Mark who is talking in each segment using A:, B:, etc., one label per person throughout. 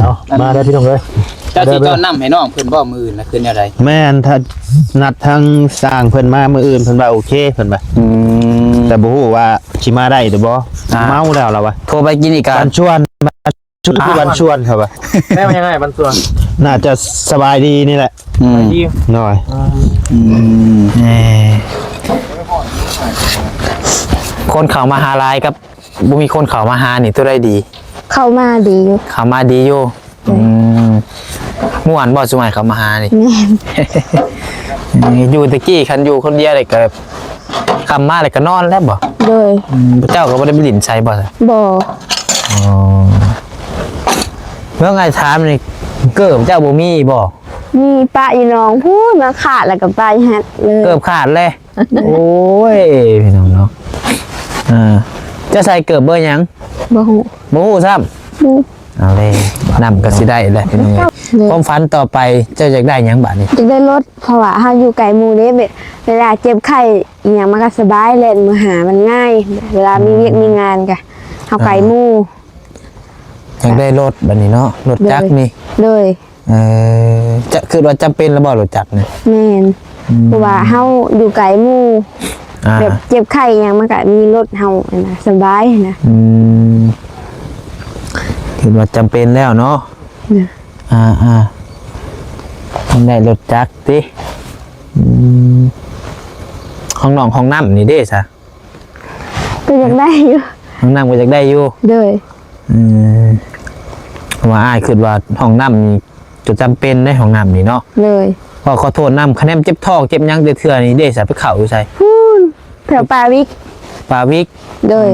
A: เอามาได้พี่น้องเลย
B: เจ้าที่เจ้านำให้น้องเพิ่นบ่มืออื่นนะคืนอะไร
A: แม่นถ้านัดทางสร้างเพิ่นมามื้ออื่นเพิ่นว่าโอเคเพิ่นว่าแต่บ่ฮู้ว่าสิมาได้หรือบ่เมาแล้วล่ะวะ
B: โทรไปกินอีกกัน
A: วันชวนครับว่า
C: แม่มันยังไงบันส่วน
A: น่าจะสบายดีนี่แหละ
C: ดี
A: หน่อย
B: คนเข้ามาหาลายกับบ่มีคนเข้ามาหานี่ตัวใดดี
D: เข้ามาดีอยู่
B: เข้ามาดีอยู่ม่วนบ่สมัยเข้ามาหานี่อยู่ตะกี้คันอยู่คนเดียวเลยก็คำมาเลยก็นอนแล้วบ่
D: โดย
B: เจ้าก็บ่ได้ไปหลินใช้บ่
D: บ่
B: เมื่อไงถามนี่เกิบเจ้าบ่มีบ่
D: มีปลาอีน้องพูดมาขาดแล้วก็ปลาฮัดเลย
B: เกิบขาดเลยโอ้ยพี่น้องเนาะจะใส่เกิบเบอร์หยัง
D: บ่ฮู้
B: ซ้ำเอาเลยนำก็สิได้เลยพี่น้องความฝันต่อไปเจ้าอยากได้หยังบัดนี้
D: อยากได้รถเพราะว่าเฮาอยู่ไกลหมู่เด้เวลาเจ็บไข้อีหยังมันก็สบายเล่นมาหามันง่ายเวลามีเวียกมีงานก็เฮาไกลหมู่
B: อยากได้รถบัดนี้เนาะรถจักรนี่
D: เลย
B: จะคือว่าจำเป็นแล้วบ่รถจักรนี่
D: แม่นเพราะว่าเฮาอยู่ไกลหมู่แบบเจ็บไข้อีหยังมันก็มีรถเฮานะสบายนะ
B: คือว่าจำเป็นแล้วเนาะต้องได้รถจักรติห้องนอนห้องน้ำนี่เด้ซะ
D: ก็อยากได้อยู่
B: ห้องน้ำก็อยากได้อยู่
D: เลย
B: ว่าอ้ายคิดว่าห้องน้ำนี่จะจำเป็นในห้องน้ำนี่เนาะ
D: เลย
B: พอขอโทษน้ำคะแนนเจ็บท้องเจ็บยังเถื่อนี่เด้ซะไปเข่าอยู่ใส่
D: พูนแถวปาวิกเลย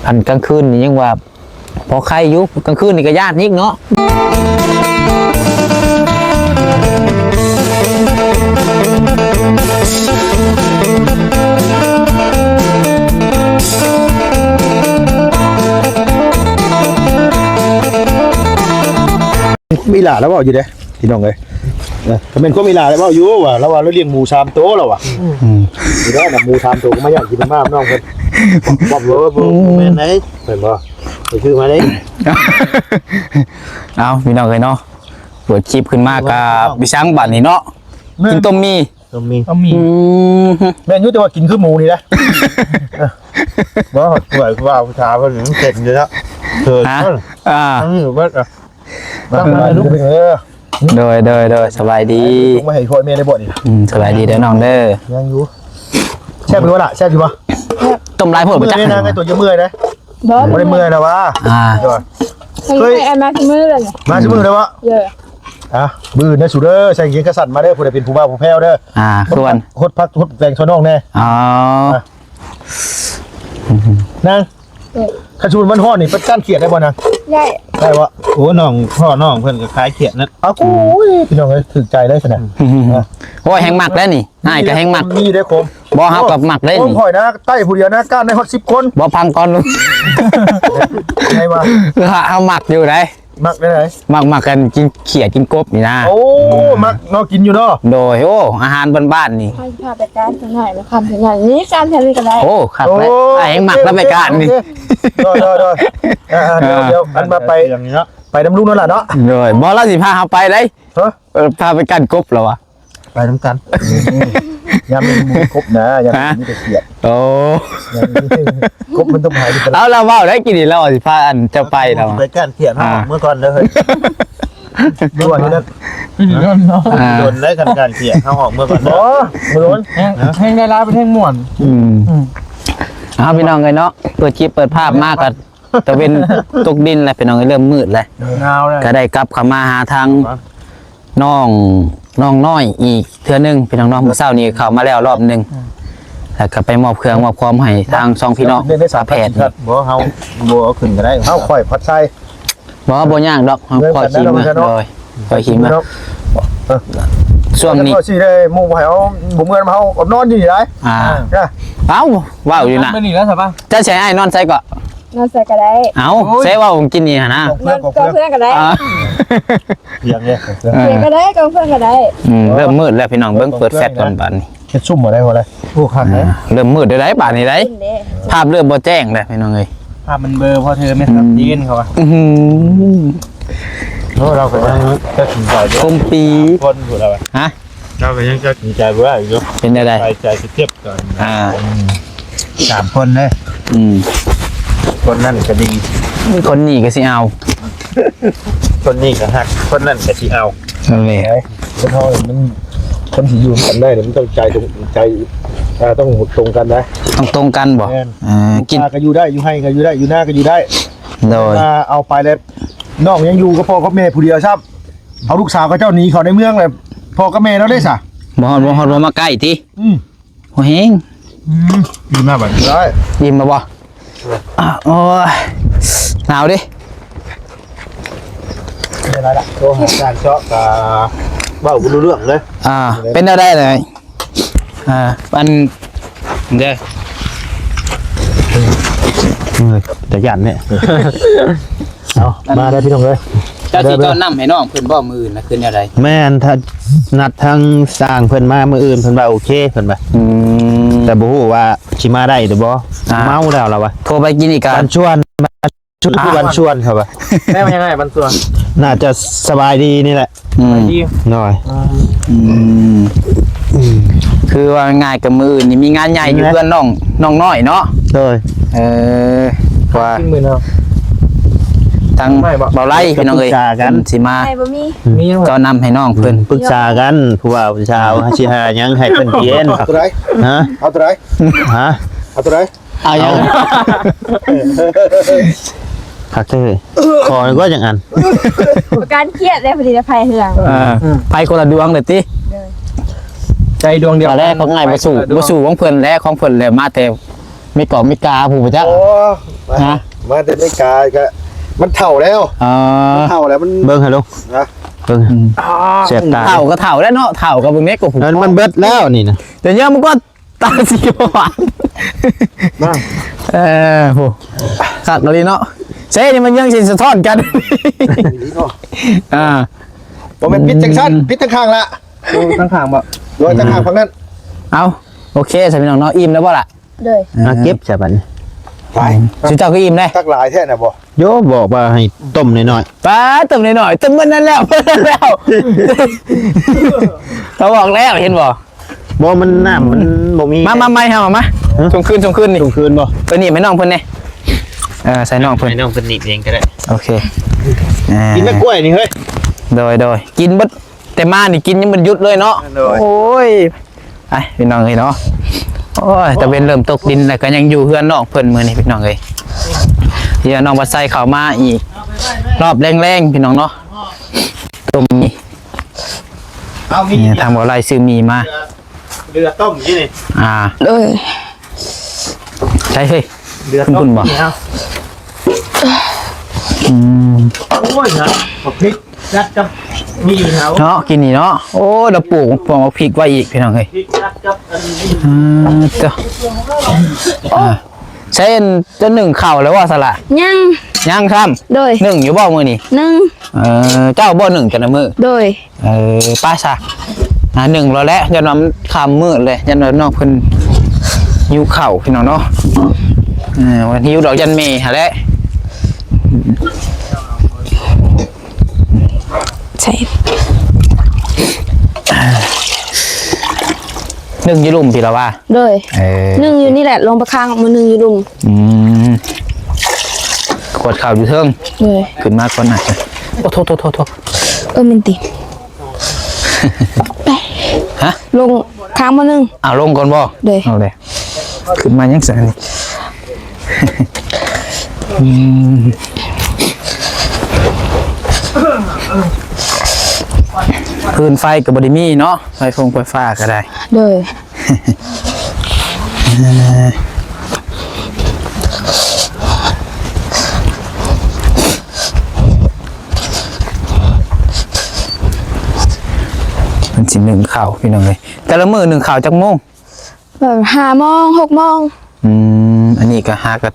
B: อันกลางคืนนี่ยังว่าพอใครยุบกลางคืนนี่ก็ญาตินิกเนาะ
A: มีหลาแล้วเปล่าอยู่เด้พี่น้องเลยถ้าเป็นก็มีหลาแล้วเปล่าอยู่ว่ะแล้วว่าเราเลี้ยงหมู3 โตแล้วว่ะอยู่ได้นะหมู3 โตก็ไม่อยากกินมากน้องเพิ่นบอกเลยว่าแม่นไหนเพิ่นบ่ไปซื้อมาได้
B: เอาพี่น้องเลยเนาะเปิดคลิปขึ้นมากกับบิชังบัดนี่เนาะกินต้มมี
A: แม่นอยู่แต่ว่ากินคือหมูนี่นะบ่ป่วยว่าผู้ชายเพิ่นเก่งอยู่แล้วเถิดนี่ว่าตั้งมาลุก
B: โดยสบายดี
A: มาให้พ่อแม่ได้บ่นี่
B: สบายดีเด้อน้องเด้อ
A: ยังอยู่แซ่บอยู่บ่ล่ะแซ่บอยู่บ่
B: ต้มลายพวก
A: บ่จักนะไอ้ตัวจะเมื่อยนะบ่ได้เมื่อยนะวะ
D: เฮ้ยมาที่มือเลย
A: มาที่มือเลยวะมือนะสุดเด้อใส่เกียงกระสันมาเด้อผู้ใดเป็นผู้บ่าวผู้แพ้วเด้อ
B: ส่วน
A: ฮดพักฮดแตงชนองแน่นางขจูนมันห่อนี่เป็นก้านเขียดได้บ่นางได้วะโอ้น้องพ่อน้องเพิ่นก็คล้ายเขียดนั่นโอ้ยพี่น้องเอ้ยถึกใจได้ขนาด
B: โอ้ยแห้งหมักแล้วนี่ง่ายก็แห้งหมัก
A: มีได้คม
B: บ่เฮากับหมักได้นี่
A: ข่อยนะใต้ผู้เดียวนะก้านได้ฮอด10 คน
B: บ่พังก่อนลูก
A: ไงวะ
B: เอาหมักอยู่ได้
A: หมักได้ไหน
B: หมักกันกินเขียดกินกบนี่นะ
A: โอ้หมักเนาะกินอยู่เนาะ
B: โดยโอ้อาหารบ้านๆนี่
D: พาไปการสักหน่อยมาทำสักหน่อยนี่การแทนนี่ก็ได้
B: โอ้ครับเลยแห้งหมักแล้วไปการนี่
A: เดี๋ยวอันมาไปอย่างนี้เนาะไปน้ำลูกนั่นแหละเนาะ
B: โดยบ่แล้วสิพาเฮาไปเลยพาไปกันกบแล้ววะ
A: ไปน้ำกันยามมีกบนะยามมีแต่เขียด
B: โอ้
A: กบมันต้องหาย
B: แล้วเราเว้าได้กินนี่แล้วสิพาอันจะไปแล้ว
A: ไปกันเขียดเมื่อก่อนเลยด้วยนั่นโดนได้การเขียดเข้าออกเมื่อก่อนโดน
C: แห้งได้ร้ายเป็นแห้งม่วน
B: พี่น้องเลยเนาะเปิดคลิปเปิดภาพมากกันตะเวนตกดินแล้วพี่น้องเริ่มมืดแล้วก็ได้กลับเข้ามาหาทางน้องน้อยอีกเทื่อนึงพี่น้องเมื่อเช้านี้เข้ามาแล้วรอบนึงแล้วก็ไปมอบเครื่องมอบความให้ทาง2พี่น้อง
A: สาแพทย์บ่เฮาบ่เอาขึ้นก็ได้เฮาค่อยพัดใส่
B: บ่ยากดอกเฮาค่อยขี่มาเลยค่อยขี่มาช่วงนี้
A: ก็สิได้หมู่ให้เอาบ่เมื่อมาเฮานอนอยู่นี่ได้
B: เอ้าว้าวอยู่นะ
C: ไม่หนีแล้วใช่ป่ะ
B: จะใช้ไอ้นอนใส่ก็
D: นอนใส่ก็ได้
B: เอ้าใส่ว่าผมกินนี่นะ
D: เพื่อนก็ได้
A: เพียงเนี่ย
D: เพียงก็ได้กับเพื่อนก็ได้
B: เริ่มมืดแล้วพี่น้องเบิ่งเปิดแฟลชก่อนบัดนี้
A: เฮ็ดซุ่มบ่ได้บ่ได้
B: โอ้คักเริ่มมืดได้บาดนี้ได้ภาพเริ่มบ่แจ้งแล้วพี่น้องเอ้ย
C: ภาพมันเบลอพอเธอไม่ครับยืนเขาอะ
B: อื้อหือ
A: เราก็ยังจะถึงใจ
B: คมปี
A: คนอยู่แล้ว
B: ฮะ
A: เราก็ยังจะถึงใจบ่ได้อยู่
B: เป็นอะไร
A: ใจเทียบกัน 3 คนเลย
B: อืม
A: คนนั่นก็ดี
B: คนนี้ก็สิเอา
A: คนนี้ก็ฮักคนนั่นก็สิเอา
B: นั่นแหละ
A: คนเฮามันคนสิอยู่กันได้เนี่ยมันต้องใจตรงใจต้องตรงกันนะ
B: ต้องตรงกันบ่
A: แม่น
B: กิน
A: ก็อยู่ได้อยู่ให้ก็อยู่ได้อยู่หน้าก็อยู่ได้
B: โดย
A: เอาไปแล้วน้องยังอยู่กับพ่อกับแม่ผู้เดียวครับเอาลูกสาวกับเจ้าหนีเขาในเมืองเลยพ่อกับแม่เราได้ซะ
B: บ่ฮอดบ่มาใกล้ติ
A: อืม
B: โอ้เฮง
A: ดีมากแบบได้
B: ยิ้มมาบ่โอ้ยหนาวดิ
A: ไม่เป็นไรละโทรหาการเชาะกับเบ้ารู้เรื่องเลย
B: เป็นอะไรเลยอันเด้อ
A: แต่ยันเนี่ยเอามาได้พี่น้องเลย
B: เจ้าที่ต้อนนำให้น้องเพิ่นบ่มื้ออื่นน่ะคืออะไร
E: แม่นถ้านัดทางสร้างเพิ่นมามื้ออื่นเพิ่นว่าโอเคเพิ่นว่าแต่บ่ฮู้ว่าสิมาได้หรือบ่เมาแล้วล่ะวะ
B: โทรไปกินอีกกั
E: วัน นชวนคือวันชวนครับว่า
C: แม่มันยังไงบันส่วน
E: น่าจะสบายดีนี่แหละ
C: ดี
E: หน่อย
B: คือว่าง่ายกับมื้ออื่นนี่มีงานใหญ่อยู่เพื่อนน้องน้อยเนาะ
E: โดย
B: ว่า
C: ขึ้นมือเนาะ
B: ทางเบาไล่พี่น้องเอ้ยสิมา
D: ไข่บ่มี
C: มียัง
B: ต้อนนำให้น้องเพิ่น
E: ปรึกษากันผู้ว่าผู้ชาวสิหาหยังให้เพิ่นเรียน
A: เอาตัวไหน
E: ฮะ
A: เอาตัวไหน
E: ฮะ
A: เอาตัวไหน
B: เอายัง
E: คักเด้อขอก็จังอัน
D: ประกันเครียดได้ผลิตภัณฑ์เฮือง
B: ไปคนละดวงเลยติ
C: ใจดวงเดียว
B: ตอนแรกของง่ายบ่สู่ของเพิ่นแล้วของเพิ่นแล้วมาแต่มีกอกมีกาผู้บ่จัก
A: โอ้
B: ฮะ
A: มาแต่ไม่กายก็มันเท่าแล้วเท่าแล้วมัน
E: เบิ่งให้ลูก
A: นะ
E: เบิ่งเสียบตา
B: เฒ่าก็เฒ่าแล้วเนาะเฒ่ากับบ่แม่ก็ผู้
E: แล้วมันเบิดแล้วนี่นะ
B: แต่เนี่ยมันก็ตาสีหวาน
A: มา
B: โหขาดเราดีเนาะเซ่นี่มันยังสิสะท้อนกัน
A: ผมเป็นพิษจังสั้นพิษทั้งข้างละ
C: ตั้งขางบ่
A: โดยทั้งข้างฝั่งนั้น
B: เอาโอเคใส่พี่น้องเนาะอิ่มแล้วบ่ล่ะ
D: เลย
E: มาเก็บใช่บัดนี้
A: ไป
B: สุเจ้าก็อิ่มเลย
A: ตักหลายแท้น่ะบ่
E: โยบอกว่าให้ต้มหน่อย
B: ป้าเติมหน่อยๆเติมมันนั่นแล้วมันนั่นแล้วเราบอกแล้วเห็นบ่
E: ๆบ่มันน้ำมันบ่มี
B: มาไม่เอามาชงคืนนี่
E: ตรงคืนบ่
B: ตัวนี้ไม่น้องเพิ่นเนี่ยใส่น้องเพิ่น
E: ให้น้องเพิ่นหนีบเองก็ได้
B: โอเค
A: กินแม่กล้วยนี่เฮ้ย
B: โดยกินเบิดแต่มานี่กินยังมันยุดเลยเนาะ
A: โดย
B: โอ้ยไอ้พี่น้องเอ้ยเนาะโอ้ยแต่เป็นเริ่มตกดินแล้วก็ยังอยู่เฮือนน้องเพิ่นมื้อนี้พี่น้องเอ้ยเฮียน้องบัดไซเข้ามาอีกรอบแรงๆพี่น้องเนาะต้มนี่
A: เอามี
B: เนี่ยทางบ่ไล่ซื้อมีมา
A: เดือดต้มนี่นี่
D: เลย
B: ใช่เฮ้ย
A: เดือดต้ม
B: คุณบ่
A: นี่เอา โอ้ยนะบักพริกยัดกับมีเขา
B: เนาะกินนี่เนาะโอ้เราปลูกพวกพริกไว้อีกพี่น้องเอ้ย
A: พริกยัดกับอันนี้
B: เจ้าใช้จะหนึ่งเข่าแล้วว่าสละ
D: ยัง
B: ย่างซ้
D: โดย
B: ำหนึ่งอยู่บ่มือนี่
D: หนึ่ง
B: เจ้าบ่หนึ่งกันนะมือ
D: โดย
B: ป้าซะหนึ่งเราแล้วยันวันคำมืดเลยยันวันนอกเพิ่นหิวเข่าพี่น้องเนาะวันหิวดอกยันเมย์หะแล้ว
D: ใช่
B: หนึ่งอยี่ลุ่มพี่ละว่า
D: โดยหนึ่งอยู่นี่แหละลงประคางออกมาหนึ่งอยู่ดุม
B: ขวดข่าวอยู่เทิง
D: เลย
B: ขึ้นมาก่อนหน่อยโอ้โทษ
D: มันติไป
B: ฮะ
D: ลงค้างมาหนึ่ง
B: เอาลงก่อนบ่
D: เลย
B: เอาเลยขึ้นมายังไงพื้นไฟกับบริมีเนาะไฟฟ้าก็ได้
D: เลย
B: มันสิหนึ่งข่าวพี่น้องเลยแต่ละมือหนึ่งข่าวจักโมง
D: แบบ5 โมง 6 โมง
B: อันนี้ก็หากับ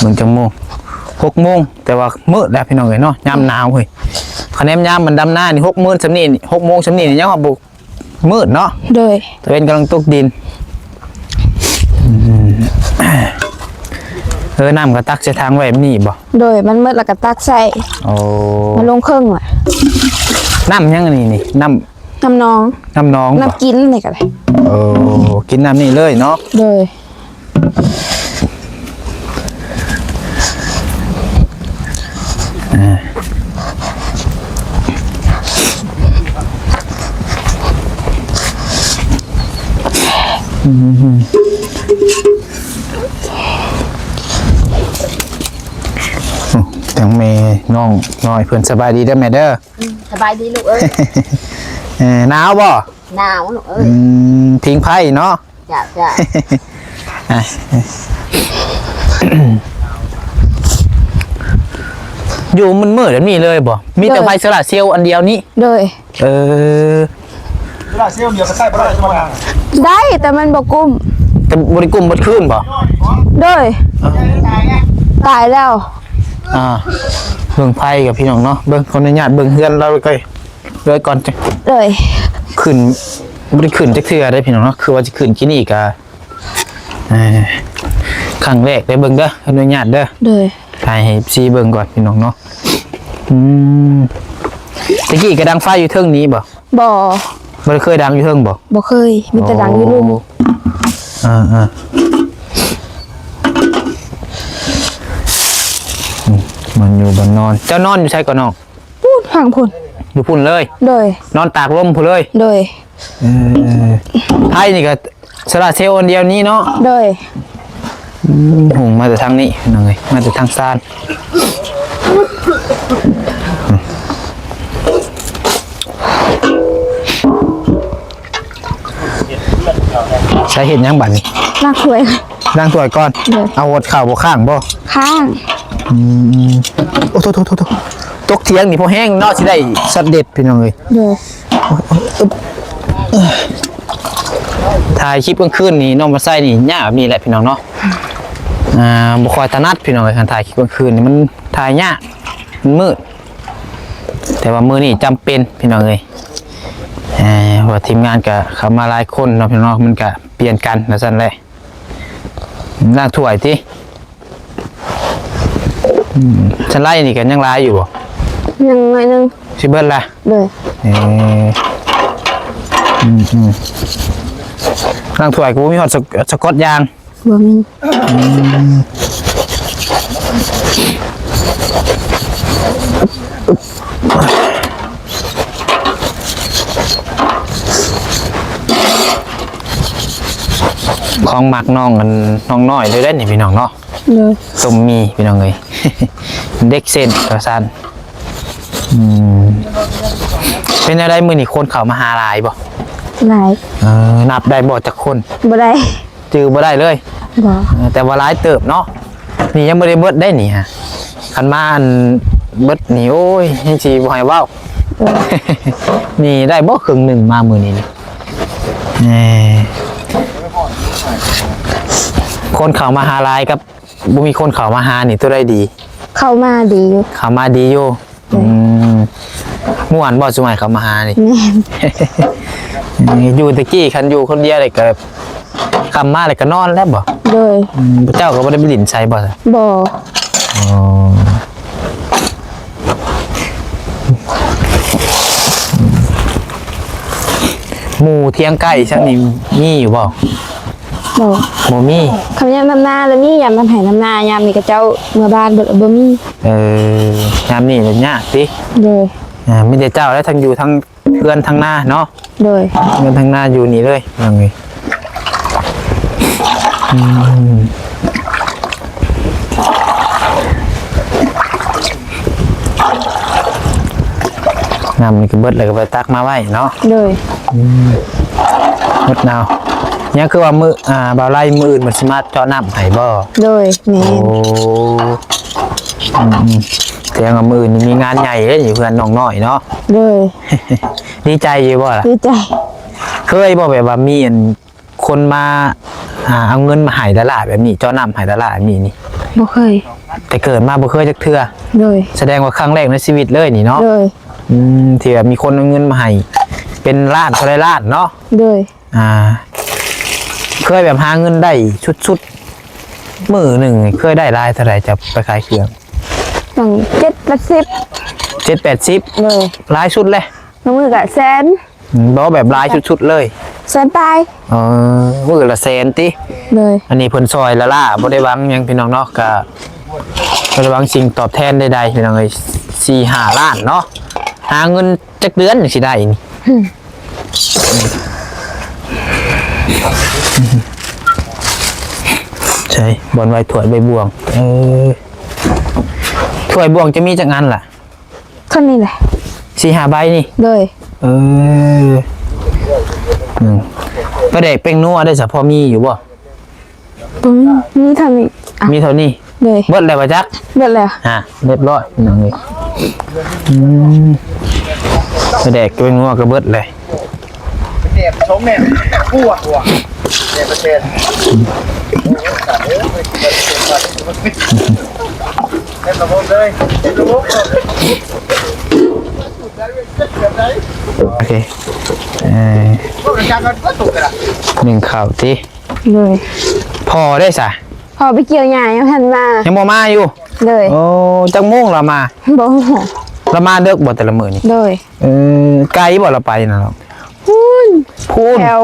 B: มึงจักโมง6 โมงแต่ว่ามืดแล้วพี่น้องเลยเนาะยามหนาวเฮ้ยคะแนนยามมันดำหน้านี่6 โมงสำนีนี่6 โมงสำนีนี่ยังว่าบุกมืดเนาะ
D: โดย
B: ตะเวนกำลังตกดิน น้ำก็ตักใส่ทางไว้แบบนี้บ่
D: โดยมันมืดแล้วก็ตักใส่
B: โอ้
D: มาลงเครื่องว่ะ
B: น้ำยังอันนี่น้
D: น้ำน้อง
B: ำน้องบ่
D: น้ำกินนี่ก็ได้
B: โอ้กินน้ำนี่เลยเนาะ
D: โดย
B: ทั้งแม่น้องน้อยเพิ่นสบายดีเด้อแม่เด้อ
F: สบายดีลูกเอ้ย
B: หนาวบ่
F: หนาวลูกเอ้ย
B: ทิ้งไพ่เนาะ
F: จ้าจ้า
B: อ่ะอยู่มันมืดแบบนี้เลยบ่มีแต่ไฟโซล่าร์เซลล์อันเดียวนี้
D: โดย
B: เออ
A: เวลาเซี่ยวเดียวก็ใส่บ่ได้จะมาทาง
D: ได้แต่มันบ่กุ้ม
B: แต่บริกรมบดขึ้นบ่
D: โดยตายแล้ว
B: เบิ่งไพ่กับพี่น้องเนาะเบิ่งคนอนุญาตเบิ่งเฮือนเราเลยก่อนจะ
D: โดย
B: ขึ้นบ่ได้ขึ้นจักเทื่อได้พี่น้องเนาะคือว่าจะขึ้นที่นี่ก็ครั้งแรกได้เบิ่งเด้ออนุญาตเด้อ
D: โดย
B: ถ่ายให้ซีเบิ่งก่อนพี่น้องเนาะตะกี้ก็ดังไฟอยู่เทิงนี้บ่
D: บ่
B: บ่ได้เคยดังอยู่เทิงบ่
D: บ่เคยมีแต่ดังอยู่ลุ่ม
B: มันอยู่บนนอนเจ้านอนอยู่ใช่ก่อนน้อง
D: พูดฟังพุ่น
B: อยู่พุ่นเลย
D: โดย
B: นอนตากลมพุ่นเลย
D: โดย
B: ไพ่นี่ก็โซล่าร์เซลล์อันเดียวนี้เนาะ
D: โดย
B: หุงมาแต่ทางนี้น้องเอ้ยมาแต่ทางซานใช้เห็นยังบัดนี้
D: น่าคุย
B: ล้างถ้วยก่อน
D: เดี๋ยว
B: เอาหดข่าวบ่ข้างบ่
D: ข้าง
B: โอ้โทตกเทียงนี่พอแห้งเนาะสิได้สัดเด็ดพี่น้องเอ้ย
D: โดย
B: ถ่ายคลิปกลางคืนนี่น้องมาใส่นี่ยากแบบนี้แหละพี่น้องเนาะบ่ค่อยถนัดพี่น้องเอ้ยการถ่ายคลิปกลางคืนนี่มันถ่ายยากมันมืดแต่ว่ามื้อนี้จำเป็นพี่น้องเอ้ยว่าทีมงานก็เข้ามาหลายคนเนาะพี่น้องมันก็เปลี่ยนกันว่าซั่นแหละล้างถ้วยติฉันไล่นี่กันยังหลายอยู่บ่
D: ยังไงนึง
B: สิเบิดล่ะ
D: โดย
B: ล้างถ้วยกูมีหอดสกอตยาง
D: บ่มี
B: ของหมักน้องกันน้องน้อยเลยได้นี่พี่น้องเนาะ
D: โดย
B: ต้มมีพี่น้องเลย เด็กเส้นกระซันเป็นอะไรมือนี่คนเขามาหาหลายบ่
D: หลาย
B: นับได้บ่จากคน
D: บ่ได้
B: จือบ่ได้เลย
D: บ่
B: แต่ว่าหลายเติบเนาะนี่ยังไม่ได้เบิดได้นี่ฮะคันมาอันเบิดนี่โอ้ยยังสิบ่ให้เว้า นี่ได้บ่ครึ่งหนึ่งมามือนี้นี่คนเขามาหาหลายกับบ่มีคนเขามาหานี่ตัวได้ดี
D: เข้ามาดีอยู่
B: เขามาดีอยู่ม่วนบ่สมัยเขามาหานี่
D: แม่น
B: อยู่ตะกี้คันอยู่คนเดียวเลยก็คำมาเลยก็นอนแล้วบ่
D: โดย
B: พระเจ้าก็บ่ได้ไปหลินใส่บ่
D: บ่
B: หมู่เที่ยงใกล้ช่างนี่มีอยู่บ่
D: บ่
B: บ่มี
D: คำยามน้ำหน้าแล้วมียามมันให้น้ำหน้ายามนี่ก็เจ้าเมื่อบ้านบ่มี
B: ยามนี้เนี่ยยากติ
D: โดย
B: มีแต่เจ้าแล้วทั้งอยู่ทั้งเพื่อนทั้งหน้าเนาะ
D: โดย
B: เพื่อนทั้งหน้าอยู่นี่เลยยังไงน้ำนี่ก็เบิดเลยก็ไปตักมาไว้เนาะ
D: โดย
B: เบิดนาวเนี่ยคือว่ามือบ่าวไล่มืออื่นมันสามารถเจาะน้ำให้บ่
D: โดยแม่
B: โอ้
D: น
B: แต่ยังว่ามืออื่นนี่มีงานใหญ่เลยอยู่เพื่อนน้องน้อยเนาะ
D: โดย
B: ดีใจอยู่บ่ล่ะ
D: ดีใจ
B: เคยบ่แบบว่ามีอันคนมาเอาเงินมาให้ตลาดแบบนี้เจาะน้ำให้ตลาดแบบนี้นี่
D: บ่เคย
B: แต่เกิดมาบ่เคยจักเทื่อ
D: โดย
B: แสดงว่าครั้งแรกในชีวิตเลยนี่เนาะ
D: โดย
B: ที่แบบมีคนเอาเงินมาให้เป็นล้านเท่าไรล้านเนาะ
D: โดย
B: เคยแบบหาเงินได้ชุด มื้อหนึงนี่เคยได้รายเท่าไหร่จะไปขายเครื่อง
D: บาง7-80
B: 7-80
D: เลย
B: รายชุดเลย
D: น้องมือกับแสน
B: บ่แบบรายชุดๆเลย
D: แสนปลาย
B: มื้อละแสนติ
D: เลย
B: อันนี้เพิ่นซอยละล่ะบ่ได้หวังหยังพี่น้องเนาะก็บ่ได้หวังสิ่งตอบแทนใดๆพี่น้องเอ้ย4-5 ล้านเนาะหาเงินจักเดือนจังสิได้นี่ใช่บอลไว้ถ้วยใบบวงถ้วยบวงจะมีจักงานล่ะ
D: เท่านี้แหละ
B: 4-5 ใบนี่
D: เลย
B: ก็เด็กเป็นนัวได้สะพอมีอยู่บ่
D: นี่ทำอีกอ่ะ
B: มีเท่านี้
D: เลย
B: เบิดแล้วบ่จัก
D: เบิดแล้ว
B: เรียบร้อยน้องนี่ก็เด็กเป็นนัวก็เบิดเลย
A: เด็กชมแม่กู้อ่ะเด็กประเทศเต็มระบบเลยเต็มระบบ
B: โอเค
A: พวกอาจารย์ก็ตกกันละ
B: หนึ่งข่าวที่
D: เลย
B: พอได้สะ
D: พอไปเกี่ยวหญ้ายังทันมา
B: ยังบ่มาอยู่
D: เลย
B: โอ้จังโมงเรามา
D: บ่ฮู้
B: เรามาเด็กบ่แต่ละมื้อนี่
D: เลย
B: ไกลบ่เราไปนะเรา
D: พูน
B: พูน
D: แถว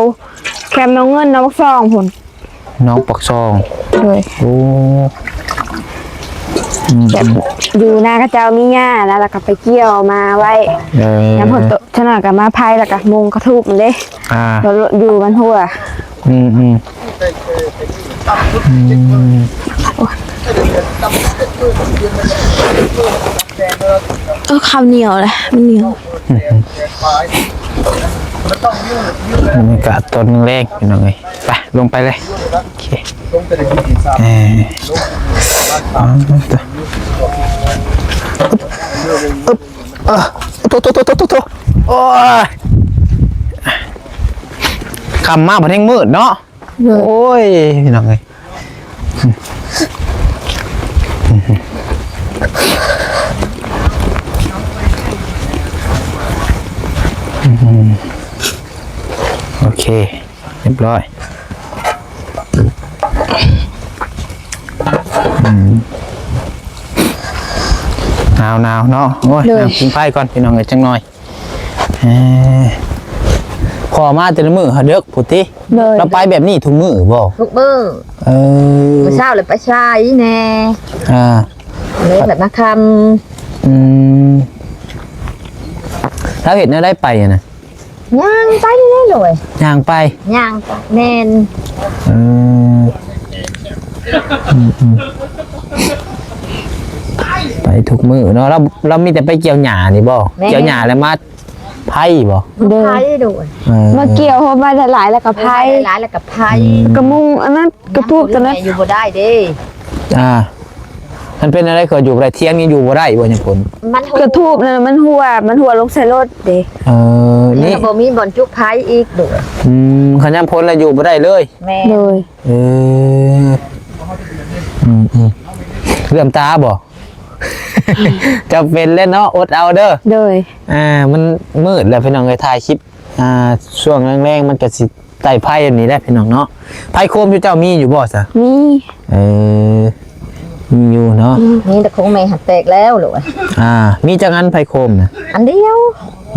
D: แคมน้องเงินน้องซองพุ่น
B: น้องปักซอง
D: เลย
B: โอ้
D: แบบอยู่หน้ากระเจ้ามีหญ้าแล้วก็ไปเกี่ยวมาไว้น้ำผลตกฉะนั้นก็มาพายแล้วก็มุงกระทุบมันเด้ เราอยู่มันหัวข้าวเหนียวเลยมันเหนียว
B: บรรยากาศตอนแรกอยู่หน่อยไปลงไปเลยโอเคตัวโอ้ยคำมากพอแห้งมืดเนาะโอ้ยพี่น้องเลยโอเคเรียบร้อยหนาวเนาะโอ้ยกินไผ่ก่อนพี่น้องเลยจังหน่อยพอมาแต่ละมือหาเด็กพุทธิเราไปแบบนี้ทุกมือบ่
F: ทุกมื้อมื้อเช้าเลยไปชายแน่เลยแบบมาค
B: ถ้าเห็นได้ไปนะ
F: ำย่างไปได้เลย
B: ย่างไป
F: ย่างแน่น
B: ไปทุกมือเนาะเรามีแต่ไปเกี่ยวหญ้านี่บ่เกี่ยวหญ้าแล้วมาไผ่บ่
F: ไผ่ด้วย
D: มาเกี่ยวเพราะมาหลายแล้วก็พาย
F: หลายแล้วกับไผ่
D: กระมุงอันนั้นกระทูบตัวนั้น
F: อยู่บ่ได้เด้
B: มันเป็นอะไรเกิดอยู่ไรเที่ยงนี่อยู่บ่ได้บ่ยังผล
F: มัน
D: กระทูบนั่นมันหัวลงใส่รถเด้
F: นี่
B: นี่
F: บ่มีบ่อนจุกไผ่อีกด้วย
B: ขยันพ้นแล้วอยู่บ่ได้เลย
F: แม่
D: เลย
B: เลื่อมตาบ่ จะเป็นเล่นเนาะอดเอาเด้อ
D: เลย
B: มันมืดแล้วพี่น้องเลยถ่ายคลิปช่วงแรงๆมันก็สิไต่ไพ่อันนี้ได้พี่น้องเนาะไพ่โคมอยู่เจ้ามีอยู่บ่ซะ
D: มี
B: มีอยู่เนาะ
F: นี่แต่คงแม่หัดแตกแล้วลูก
B: มีจังอันไพ่โคมนะ
F: อันเดียว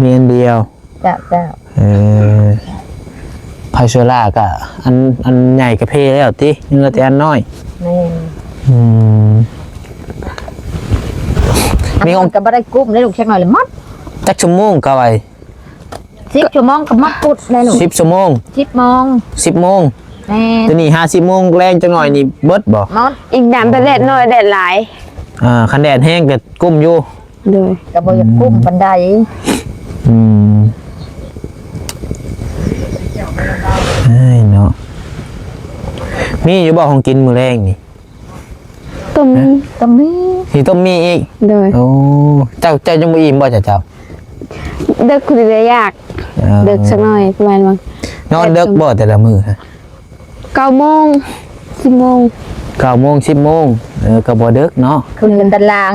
B: มีอันเดียว
F: จ้ะ
B: ไพ่โซล่าก็อันใหญ่กระเพแล้วติยังเหลือแต่อันน้อย
F: แม่
B: มี
F: มี
B: อ
F: อง งค์ก็บ่ได้กุ้มได้ลูกแค่หน่อยเลยมัด
B: จักชั่วโมงก็ไว้
F: 10 ชั่วโมงก็มัดปุดได้ลูก
B: 10 ชั่วโมง
F: 10 โมง
B: 10 โมง
F: แม่
B: ตัวนี้50 โมงแรงจังหน่อยนี่เบิดบ่
F: มัด
D: อีกน้ำแต่แดดน้อยแดดหลาย
B: คันแดดแห้งก็กุ้มอยู่
D: เลย
F: ก็บ่อยากกุ้มปานใด
B: เนาะมีอยู่บ่ของกินมื้อแรงนี่
D: ต้ม
F: ก็มี
B: ที่ต้มมีอีก
D: เลย
B: โอ้เจ้ายังบ่อิ่มบ่เจ้า
D: เด็กคุณได้ยากเด็กสักหน่อยประมาณวัน
B: นอนเด็กบ่แต่ละมื้อฮะ
D: 9 โมง 10 โมง
B: 9 โมง 10 โมงก็บ่เด็กเนาะ
F: คือเป็นตาราง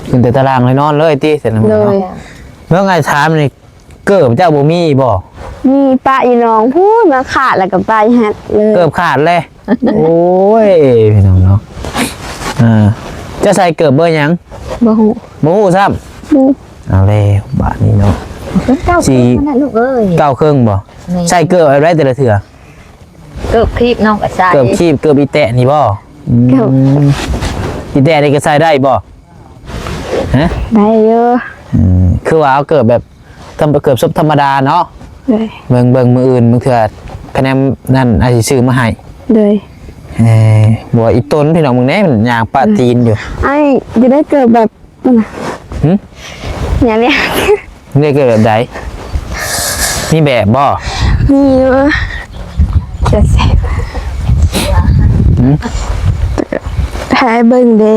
B: ขึ้นแต่ตารางเลยนอนเลยติแต่ละมื้อ
D: เล
B: เนาะ
D: ย
B: เมื่อไงถามนี่เกิบเจ้าบ่มีบ่
D: มีป้าอีน้องพูดมาขาดแล้วกับป้าฮัดเลย
B: เกิบขาดเลย โอ้ยพี่น้องเนาะจะใส่เกือบเบอร์หยัง
D: บ่ฮู้
B: บ่ฮู้ซ้
D: บ่
B: ำเอาแล้วบาทนี้เนาะ
F: เก้าปีนั่นลูกเอ้ย
B: เก้าครึ่งบ่ใส่เกือบอะไรแต่ละเถื่อ
F: เกือบคลิปน้องก็ใส่
B: เกือบคีบเกือบอีแตะนี่บ่อีแตะนี่ก็ใส่ได้บ่ฮะ
D: ได้เยอะ
B: คือว่าเอาเกือบแบบทำเกือบซุปธรรมดาเนาะ
D: เลย
B: เบิ่งมืออื่นมึงเถื่อคะแนนนั่นอาจสิซื้อมาให้
D: เลย
B: บัวอีต้นพี่น้องมึงแน่มันยางปลาตีนอยู่
D: ไอ้จะได้เกิดแบบนั่นน่ะ
B: หึ
D: อย่างเนี้ย
B: เรียกแบบใดมีแบบบ่
D: มีเยอะจะเสร็จหายเบิ่งเด้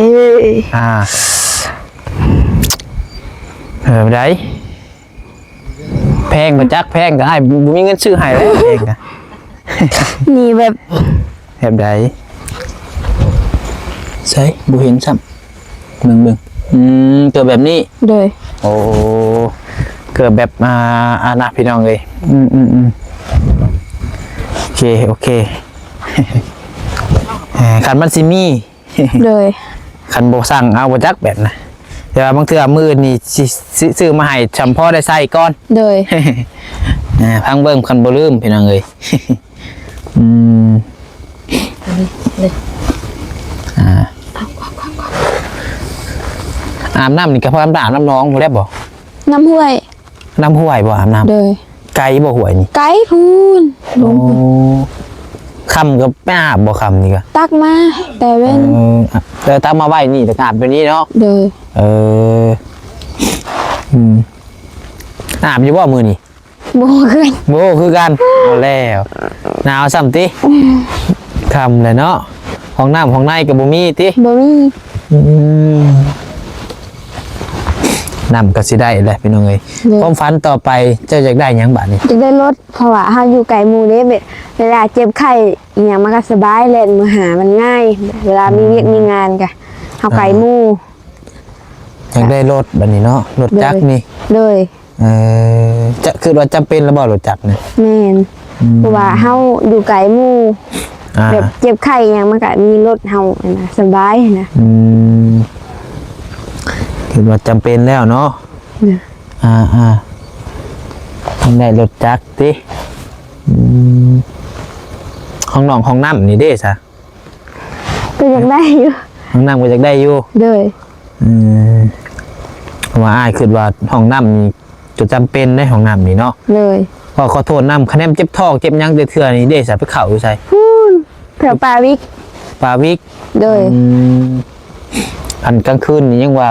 B: แบบใดแพงกว่าจักแพงก็ให้บ่มีเงินซื้อให้แล้วแพงก็
D: มีแบบ
B: แบบใดใช่บ่เห็นซ้ำเบิ่งเกิดแบบนี้
D: เลย
B: โอ้เกิดแบบนะพี่น้องเลยโอเค ขันมันซิมี่
D: เลย
B: ขันโบสั่งเอาบจักแบบนะแต่ว่าบางเทื่อมือนี่ซื้อมาให้จำพ่อได้ใส่ก้อน
D: เลย
B: พังเบิ้งขันโบลืมพี่น้องเลยอาบน้ำนี่ก็พออาบน้ำน้องบ่ได้บ่
D: น้ำห้วย
B: น้ำห้วยบ่อาบน้
D: เลย
B: ำไกลบ่ห้วยนี่
D: ไก่พูนลงพูน
B: คำก็ไม่อาบบ่คำนี่ก็
D: ตักมา แต่เว้น
B: แต่ตั้งมาไว้นี่แต่อาบไปนี้เนาะ
D: เลย
B: อาบอยู่บ่มือนี่
D: โบขึ้น
B: โบคือกันเอาแล้วหนาวซ้ำติคำเลยเนาะห้องน้ำห้องในกับบ่มีติ
D: โบมี
B: น้ำก็สิได้แหละพี่น้องเอ้ยความฝันต่อไปเจ้าอยากได้หยังบาดนี้
D: จะได้รถเพราะว่าเฮาอยู่ไก่หมู่เด้เวลาเจ็บไข้อีหยังมันก็สบายเล่นมือหามันง่าย เวลามีเวียกมีงานก็เฮาไก่หมู่
B: อยากได้รถบัดนี้เนาะรถจักรนี่
D: เลย
B: จะคือว่าจำเป็นแล้วบ่รถจักรนี่
D: แม่นเพราะว่าเฮาอยู่ไก่หมู่แบบเจ็บไข้อีหยังมันก็มีรถเฮานะสบายนะ
B: คือว่าจำเป็นแล้วเนาะต้องได้รถจักรติห้องนอนห้องน้ำนี่เด้ซะ
D: ก็อยากได้อยู่
B: ห้องน้ำก็อยากได้อยู่
D: เลย
B: เพราะว่าอ้ายคิดว่าห้องน้ำนี่จะจำเป็นในห้องน้ำนี่เนาะ
D: เลย
B: พอขอโทษน้ำคะแนนเจ็บท้องเจ็บหยังเถื่อนี่เด้ซะไปเข่าอยู่ใส่
D: พูนแถวปาวิก
B: ปาวิก
D: เลย
B: อันกลางคืนนี่ยังว่า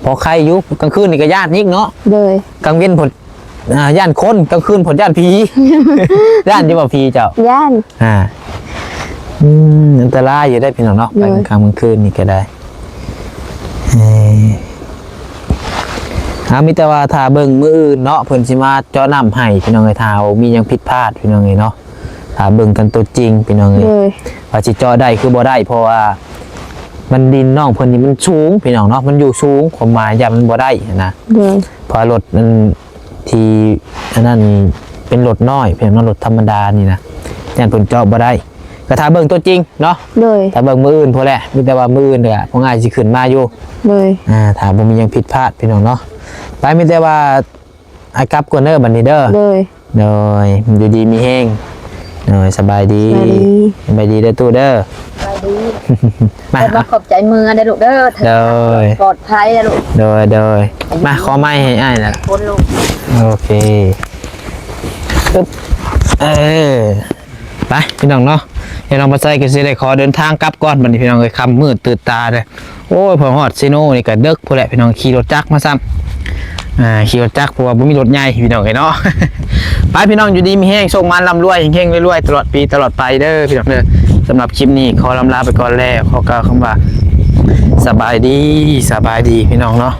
B: พอใครอยู่กลางคืนนี่ก็ญาตินิกเนาะ
D: เลย
B: กลางเว้นผลย่านคนกลางคืนผลย่านผี ย่านที่ว่าผีเจ้า
D: ย่าน
B: อันตรายอยู่ได้พี่น้องเนาะไปกลางคืนนี่ก็ได้มีแต่ว่าถ้าเบิ่งมืออื่นเนาะเพิ่นสิมาเจาะน้ำให้พี่น้องเอ้ยถ้ามีหยังผิดพลาดพี่น้องเอ้ยเนาะถ้าเบิ่งกันตัวจริงพี่น้องเอ้ย
D: เลย
B: ว่าสิเจาะได้คือบ่ได้เพราะว่ามันดินน้องเพิ่นนี่มันสูงพี่น้องเนาะมันอยู่สูงความหมายอย่ามันบ่ได้นะ
D: เลย
B: เพราะรถมันที่อันนั้นเป็นรถน้อยเพียงรถธรรมดานี่นะอย่างผลเจาะบ่ได้ก็ถ้าเบิ่งตัวจริงเนาะ
D: เลย
B: ถ้าเบิ่งมืออื่นพอแหละมีแต่ว่ามืออื่นเนี่ยพอง่ายสิขึ้นมาอยู่
D: เลย
B: ถ้าบ่มีหยังผิดพลาดพี่น้องเนาะไปมีแต่ว่าไอ้กลับก่อนเด้อบัดนี้เด้อ
D: เลย
B: โดยอยู่ดีมีแฮงโดยสบายดีสบายดีเด้อตู้เด้อ
F: ไปดี
B: มา
F: มาขอบใจมือได้ลูกเด้อเถ
B: โด
F: อะ
B: ย
F: ปลอดภัยนะลูก
B: โดยมาขอไม้ให้อ้ายนะ
F: คนลูก
B: โอเคปึ๊บไปพี่น้องเนาะเดี๋ยวเรามาใส่กันสิได้ขอเดินทางกลับก่อนบัดนี้พี่น้องเลยคำมืดตื่นตาเลยโอ้ยพอฮอดซิโน่นี่ก็เดึกพอแหละพี่น้องขี่รถจักรมาซ้ำขี่รถจักรเพราะว่าบ่มีรถใหญ่พี่น้องเลยเนาะ ไปพี่น้องอยู่ดีมีแห้งส่งมันร่ำรวยเฮงๆรวยๆตลอดปีตลอดไปเด้อพี่น้องเด้อสำหรับคลิปนี้ขอลำลาไปก่อนแล้วขอกล่าวคำว่าสบายดีพี่น้องเนาะ